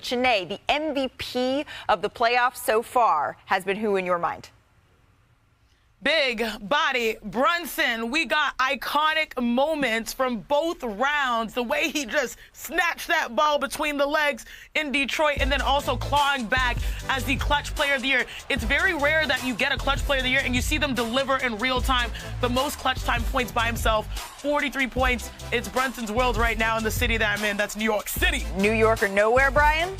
But Shanae, the MVP of the playoffs so far has been who in your mind? Big body Brunson. We got iconic moments from both rounds. The way he just snatched that ball between the legs in Detroit and then also clawing back as the clutch player of the year. It's very rare that you get a clutch player of the year and you see them deliver in real time. The most clutch time points by himself, 43 points. It's Brunson's world right now in the city that I'm in. That's New York City. New York or nowhere, Brian?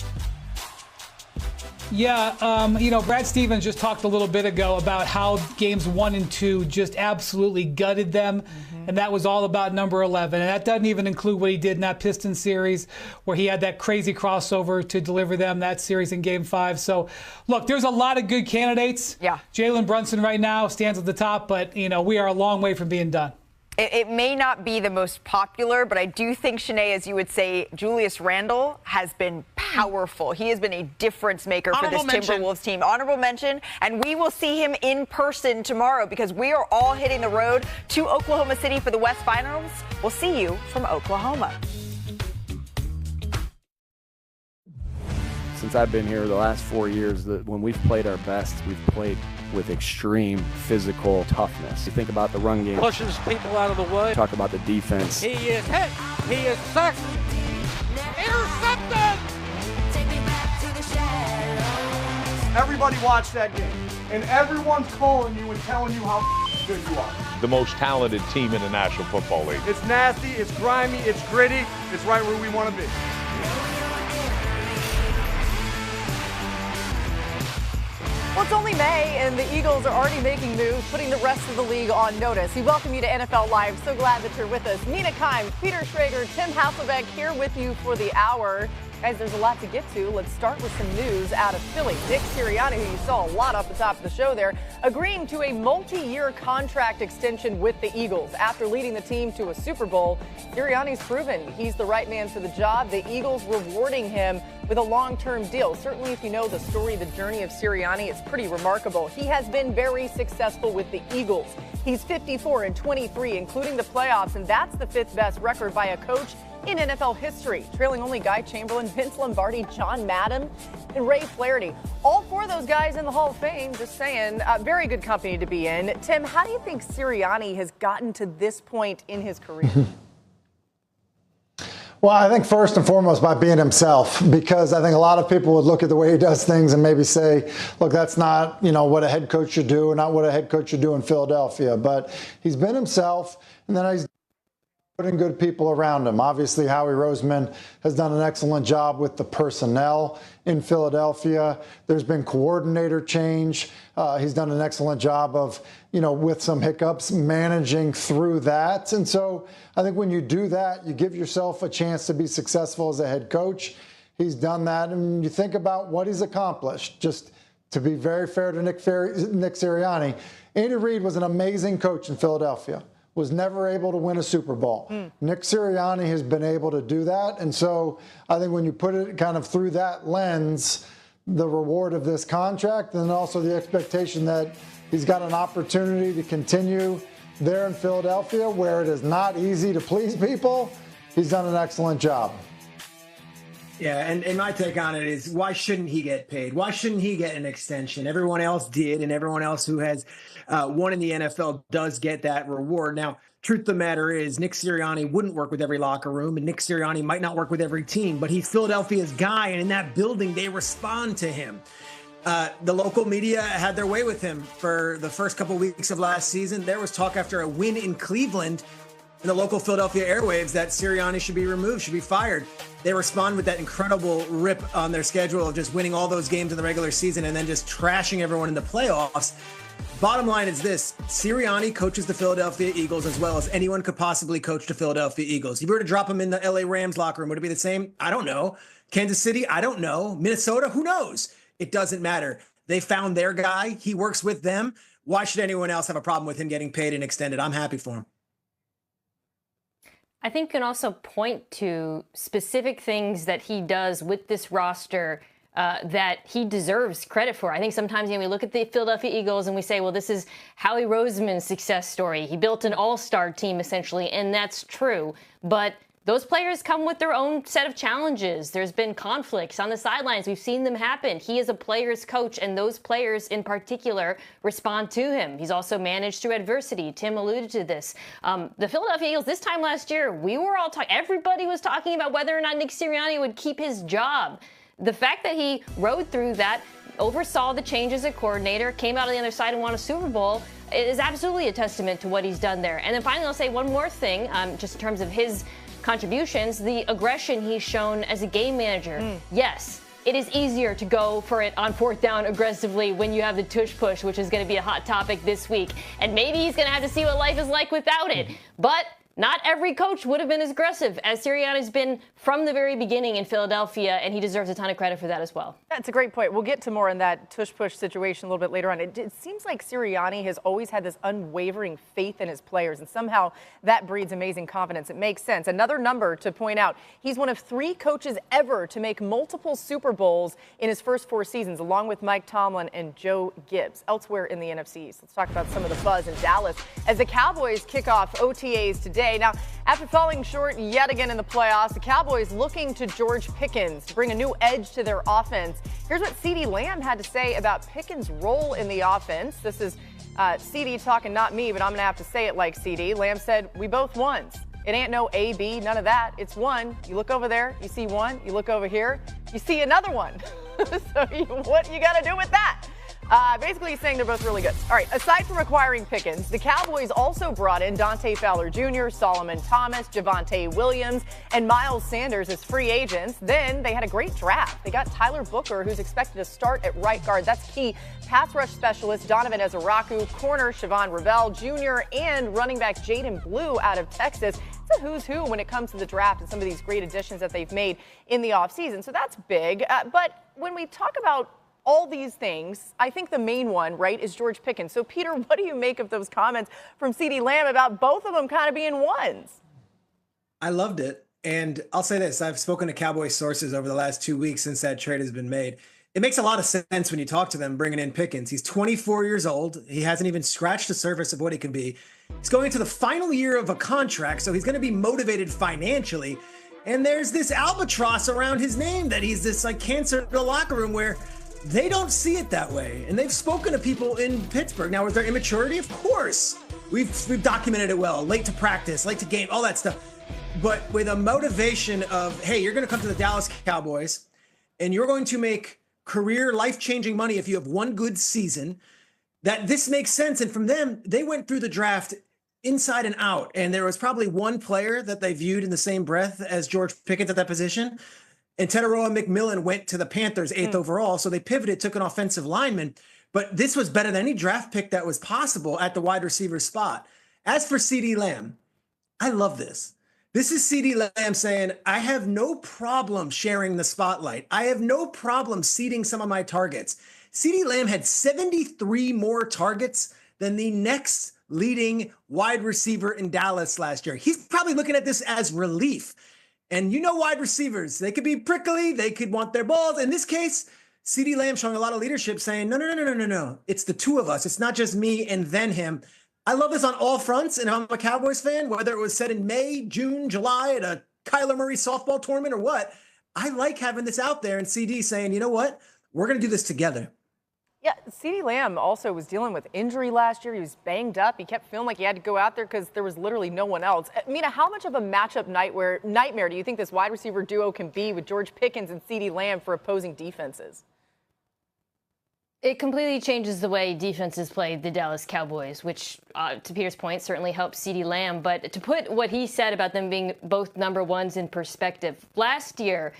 Yeah, Brad Stevens just talked a little bit ago about how games 1 and 2 just absolutely gutted them, and that was all about number 11. And that doesn't even include what he did in that Pistons series where he had that crazy crossover to deliver them that series in Game 5. So, look, there's a lot of good candidates. Yeah. Jalen Brunson right now stands at the top, but, we are a long way from being done. It may not be the most popular, but I do think, Shanae, as you would say, Julius Randle has been powerful. He has been a difference maker for this Timberwolves team. Honorable mention, and we will see him in person tomorrow because we are all hitting the road to Oklahoma City for the West Finals. We'll see you from Oklahoma. Since I've been here the last 4 years, when we've played our best, we've played with extreme physical toughness. You think about the run game. Pushes people out of the way. Talk about the defense. He is hit. He is sacked. Intercepted! Everybody watched that game, and everyone's calling you and telling you how good you are. The most talented team in the National Football League. It's nasty, it's grimy, it's gritty, it's right where we want to be. Well, it's only May, and the Eagles are already making moves, putting the rest of the league on notice. We welcome you to NFL Live. So glad that you're with us. Nina Kimes, Peter Schrager, Tim Hasselbeck here with you for the hour. Guys, there's a lot to get to. Let's start with some news out of Philly. Nick Sirianni, who you saw a lot off the top of the show there, agreeing to a multi-year contract extension with the Eagles. After leading the team to a Super Bowl, Sirianni's proven he's the right man for the job. The Eagles rewarding him with a long-term deal. Certainly, if you know the story, the journey of Sirianni, it's pretty remarkable. He has been very successful with the Eagles. He's 54-23, including the playoffs, and that's the 5th best record by a coach in NFL history, trailing only Guy Chamberlain, Vince Lombardi, John Madden, and Ray Flaherty. All 4 of those guys in the Hall of Fame, just saying, very good company to be in. Tim, how do you think Sirianni has gotten to this point in his career? Well, I think first and foremost by being himself, because I think a lot of people would look at the way he does things and maybe say, look, that's not, what a head coach should do or not what a head coach should do in Philadelphia. But he's been himself, and then he's putting good people around him. Obviously, Howie Roseman has done an excellent job with the personnel in Philadelphia. There's been coordinator change. He's done an excellent job of, with some hiccups, managing through that. And so I think when you do that, you give yourself a chance to be successful as a head coach. He's done that. And you think about what he's accomplished. Just to be very fair to Nick Sirianni, Andy Reid was an amazing coach in Philadelphia. Was never able to win a Super Bowl. Nick Sirianni has been able to do that. And so I think when you put it kind of through that lens, the reward of this contract and also the expectation that he's got an opportunity to continue there in Philadelphia where it is not easy to please people, he's done an excellent job. Yeah, and my take on it is, why shouldn't he get paid? Why shouldn't he get an extension? Everyone else did, and everyone else who has won in the NFL does get that reward. Now, truth of the matter is, Nick Sirianni wouldn't work with every locker room, and Nick Sirianni might not work with every team, but he's Philadelphia's guy, and in that building, they respond to him. The local media had their way with him for the first couple of weeks of last season. There was talk after a win in Cleveland in the local Philadelphia airwaves that Sirianni should be removed, should be fired. They respond with that incredible rip on their schedule of just winning all those games in the regular season and then just trashing everyone in the playoffs. Bottom line is this: Sirianni coaches the Philadelphia Eagles as well as anyone could possibly coach the Philadelphia Eagles. If you were to drop him in the LA Rams locker room, would it be the same? I don't know. Kansas City? I don't know. Minnesota? Who knows? It doesn't matter. They found their guy. He works with them. Why should anyone else have a problem with him getting paid and extended? I'm happy for him. I think you can also point to specific things that he does with this roster that he deserves credit for. I think sometimes we look at the Philadelphia Eagles and we say, well, this is Howie Roseman's success story. He built an all-star team, essentially, and that's true. But those players come with their own set of challenges. There's been conflicts on the sidelines. We've seen them happen. He is a player's coach, and those players in particular respond to him. He's also managed through adversity. Tim alluded to this. The Philadelphia Eagles, this time last year, we were all talking, everybody was talking about whether or not Nick Sirianni would keep his job. The fact that he rode through that, oversaw the changes at coordinator, came out on the other side and won a Super Bowl, is absolutely a testament to what he's done there. And then finally, I'll say one more thing, just in terms of his contributions, the aggression he's shown as a game manager. Yes, it is easier to go for it on 4th down aggressively when you have the tush push, which is going to be a hot topic this week. And maybe he's going to have to see what life is like without it. But not every coach would have been as aggressive as Sirianni's been from the very beginning in Philadelphia, and he deserves a ton of credit for that as well. That's a great point. We'll get to more on that tush-push situation a little bit later on. It seems like Sirianni has always had this unwavering faith in his players, and somehow that breeds amazing confidence. It makes sense. Another number to point out, he's one of 3 coaches ever to make multiple Super Bowls in his first 4 seasons, along with Mike Tomlin and Joe Gibbs. Elsewhere in the NFC East, let's talk about some of the buzz in Dallas as the Cowboys kick off OTAs today. Now, after falling short yet again in the playoffs, the Cowboys looking to George Pickens to bring a new edge to their offense. Here's what CeeDee Lamb had to say about Pickens' role in the offense. This is CeeDee talking, not me, but I'm going to have to say it like CeeDee. Lamb said, "We both won. It ain't no A, B, none of that. It's one. You look over there, you see one. You look over here, you see another one." So what you got to do with that? Basically, he's saying they're both really good. All right, aside from acquiring Pickens, the Cowboys also brought in Dante Fowler Jr., Solomon Thomas, Javonte Williams, and Miles Sanders as free agents. Then they had a great draft. They got Tyler Booker, who's expected to start at right guard. That's key. Pass rush specialist Donovan Ezeraku, corner Siobhan Ravel Jr., and running back Jaden Blue out of Texas. It's a who's who when it comes to the draft and some of these great additions that they've made in the offseason. So that's big. But when we talk about all these things, I think the main one, right, is George Pickens. So, Peter, what do you make of those comments from CeeDee Lamb about both of them kind of being ones? I loved it. And I'll say this. I've spoken to Cowboys sources over the last 2 weeks since that trade has been made. It makes a lot of sense when you talk to them bringing in Pickens. He's 24 years old. He hasn't even scratched the surface of what he can be. He's going into the final year of a contract, so he's going to be motivated financially. And there's this albatross around his name that he's this like cancer in the locker room where they don't see it that way. And they've spoken to people in Pittsburgh. Now, is there immaturity? Of course. We've documented it well. Late to practice, late to game, all that stuff. But with a motivation of, hey, you're going to come to the Dallas Cowboys and you're going to make career life-changing money if you have one good season, that this makes sense. And from them, they went through the draft inside and out. And there was probably one player that they viewed in the same breath as George Pickens at that position. And Teteroa McMillan went to the Panthers 8th overall, so they pivoted, took an offensive lineman. But this was better than any draft pick that was possible at the wide receiver spot. As for CeeDee Lamb, I love this. This is CeeDee Lamb saying, I have no problem sharing the spotlight. I have no problem seeding some of my targets. CeeDee Lamb had 73 more targets than the next leading wide receiver in Dallas last year. He's probably looking at this as relief. And you know wide receivers, they could be prickly, they could want their balls. In this case, CeeDee Lamb showing a lot of leadership saying, no. It's the two of us. It's not just me and then him. I love this on all fronts. And if I'm a Cowboys fan, whether it was said in May, June, July at a Kyler Murray softball tournament or what, I like having this out there and CD saying, you know what, we're going to do this together. Yeah, CeeDee Lamb also was dealing with injury last year. He was banged up. He kept feeling like he had to go out there because there was literally no one else. Mina, how much of a matchup nightmare do you think this wide receiver duo can be with George Pickens and CeeDee Lamb for opposing defenses? It completely changes the way defenses play the Dallas Cowboys, which, to Peter's point, certainly helps CeeDee Lamb. But to put what he said about them being both number ones in perspective, last year,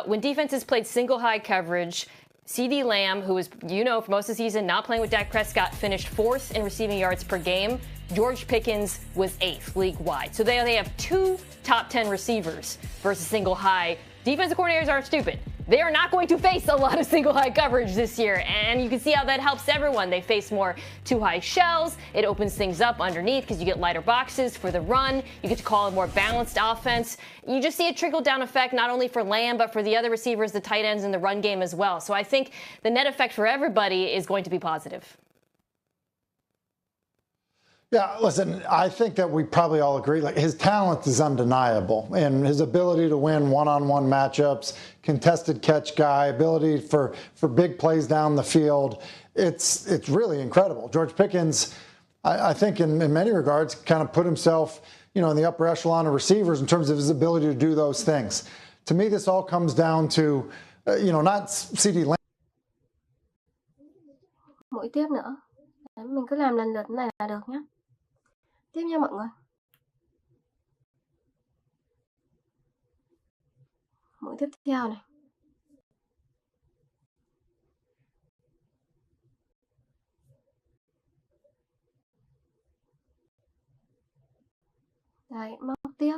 when defenses played single high coverage, CeeDee Lamb, who was, for most of the season not playing with Dak Prescott, finished 4th in receiving yards per game. George Pickens was 8th league-wide. So they have 2 top 10 receivers versus single high. Defensive coordinators aren't stupid. They are not going to face a lot of single high coverage this year, and you can see how that helps everyone. They face more 2 high shells. It opens things up underneath because you get lighter boxes for the run. You get to call a more balanced offense. You just see a trickle-down effect not only for Lamb, but for the other receivers, the tight ends, and the run game as well. So I think the net effect for everybody is going to be positive. Yeah, listen, I think that we probably all agree, like his talent is undeniable and his ability to win one-on-one matchups, contested catch guy, ability for big plays down the field. It's really incredible. George Pickens, I think in many regards, kind of put himself, in the upper echelon of receivers in terms of his ability to do those things. To me, this all comes down to, not CD Lamb. Mũi tiếp nữa. Đấy, mình cứ làm lần lượt này là được nhé. Tiếp nha mọi người. Mũi tiếp theo này. Đấy, móc tiếp.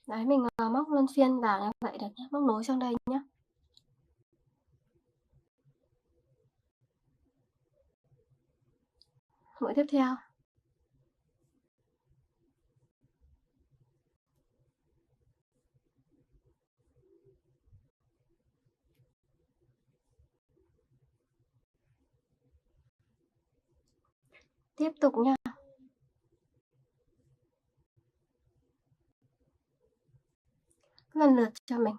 Đấy, mình móc luân phiên vào như vậy được nhé. Móc nối sang đây nhé. Mũi tiếp theo. Tiếp tục nha. Lần lượt cho mình.